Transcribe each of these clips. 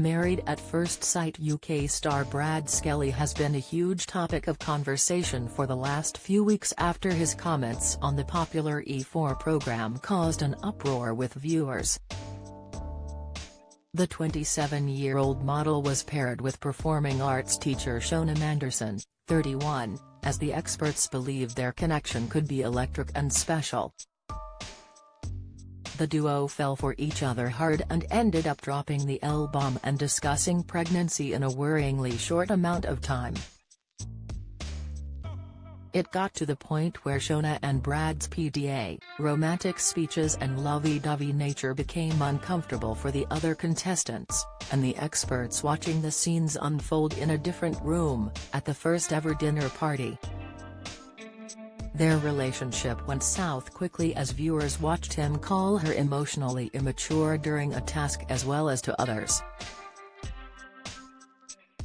Married at First Sight UK star Brad Skelly has been a huge topic of conversation for the last few weeks after his comments on the popular E4 programme caused an uproar with viewers. The 27-year-old model was paired with performing arts teacher Shona, 31, as the experts believed their connection could be electric and special. The duo fell for each other hard and ended up dropping the L-bomb and discussing pregnancy in a worryingly short amount of time. It got to the point where Shona and Brad's PDA, romantic speeches and lovey-dovey nature became uncomfortable for the other contestants, and the experts watching the scenes unfold in a different room, at the first ever dinner party. Their relationship went south quickly as viewers watched him call her emotionally immature during a task as well as to others.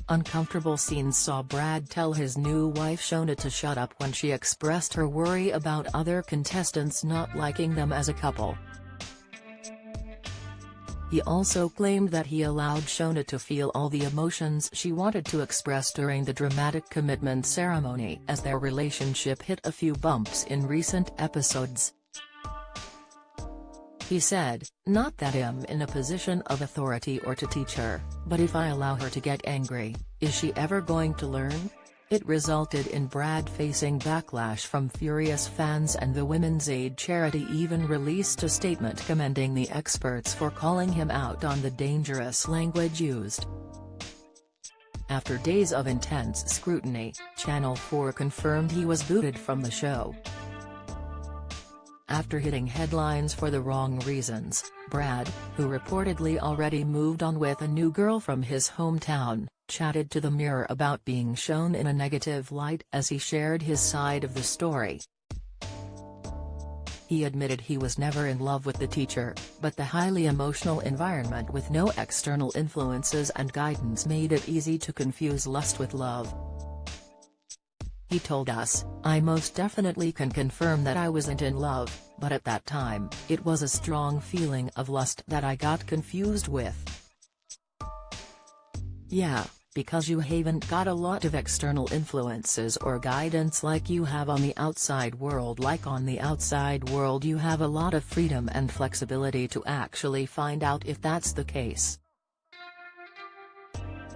Uncomfortable scenes saw Brad tell his new wife Shona to shut up when she expressed her worry about other contestants not liking them as a couple. He also claimed that he allowed Shona to feel all the emotions she wanted to express during the dramatic commitment ceremony as their relationship hit a few bumps in recent episodes. He said, "Not that I'm in a position of authority or to teach her, but if I allow her to get angry, is she ever going to learn?" It resulted in Brad facing backlash from furious fans, and the Women's Aid charity even released a statement commending the experts for calling him out on the dangerous language used. After days of intense scrutiny, Channel 4 confirmed he was booted from the show. After hitting headlines for the wrong reasons, Brad, who reportedly already moved on with a new girl from his hometown, chatted to the Mirror about being shown in a negative light as he shared his side of the story. He admitted he was never in love with the teacher, but the highly emotional environment with no external influences and guidance made it easy to confuse lust with love. He told us, "I most definitely can confirm that I wasn't in love, but at that time, it was a strong feeling of lust that I got confused with." Yeah, because you haven't got a lot of external influences or guidance like you have on the outside world. Like on the outside world you have a lot of freedom and flexibility to actually find out if that's the case.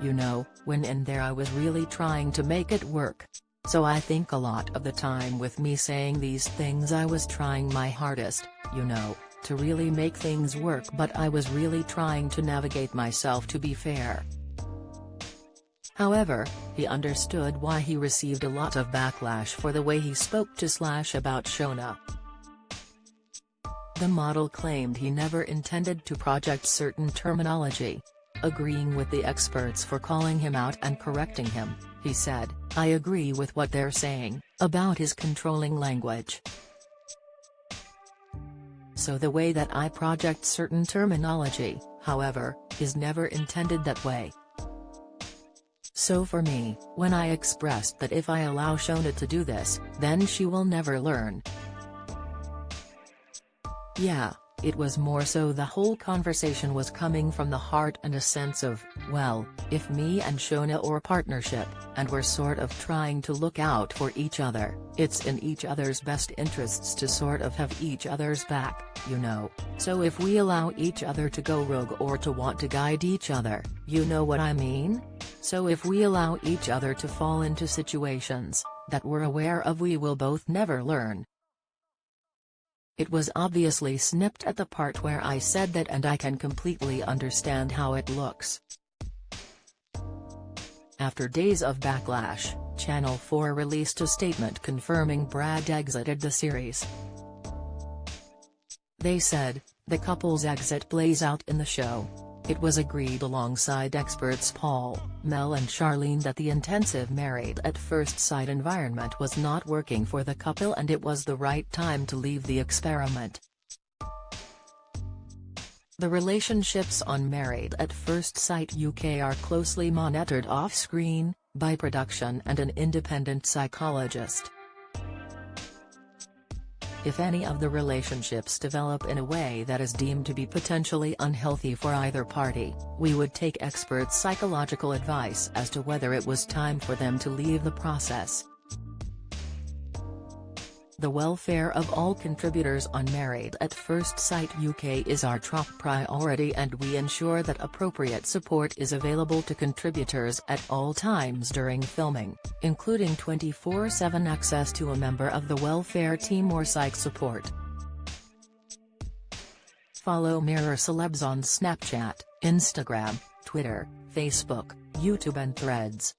You know, when in there I was really trying to make it work. So I think a lot of the time with me saying these things I was trying my hardest, you know, to really make things work, but I was really trying to navigate myself to be fair. However, he understood why he received a lot of backlash for the way he spoke to Slash about Shona. The model claimed he never intended to project certain terminology. Agreeing with the experts for calling him out and correcting him, he said, "I agree with what they're saying about his controlling language. So the way that I project certain terminology, however, is never intended that way. So for me, when I expressed that if I allow Shona to do this, then she will never learn. Yeah, it was more so the whole conversation was coming from the heart and a sense of, well, if me and Shona or partnership, and we're sort of trying to look out for each other, it's in each other's best interests to sort of have each other's back, you know, so if we allow each other to go rogue or to want to guide each other, you know what I mean? So if we allow each other to fall into situations that we're aware of, we will both never learn." It was obviously snipped at the part where I said that, and I can completely understand how it looks. After days of backlash, Channel 4 released a statement confirming Brad exited the series. They said, "The couple's exit plays out in the show. It was agreed alongside experts Paul, Mel and Charlene that the intensive married at first sight environment was not working for the couple and it was the right time to leave the experiment." The relationships on Married at First Sight UK are closely monitored off-screen, by production and an independent psychologist. If any of the relationships develop in a way that is deemed to be potentially unhealthy for either party, we would take expert psychological advice as to whether it was time for them to leave the process. The welfare of all contributors on Married at First Sight UK is our top priority, and we ensure that appropriate support is available to contributors at all times during filming, including 24/7 access to a member of the welfare team or psych support. Follow Mirror Celebs on Snapchat, Instagram, Twitter, Facebook, YouTube and Threads.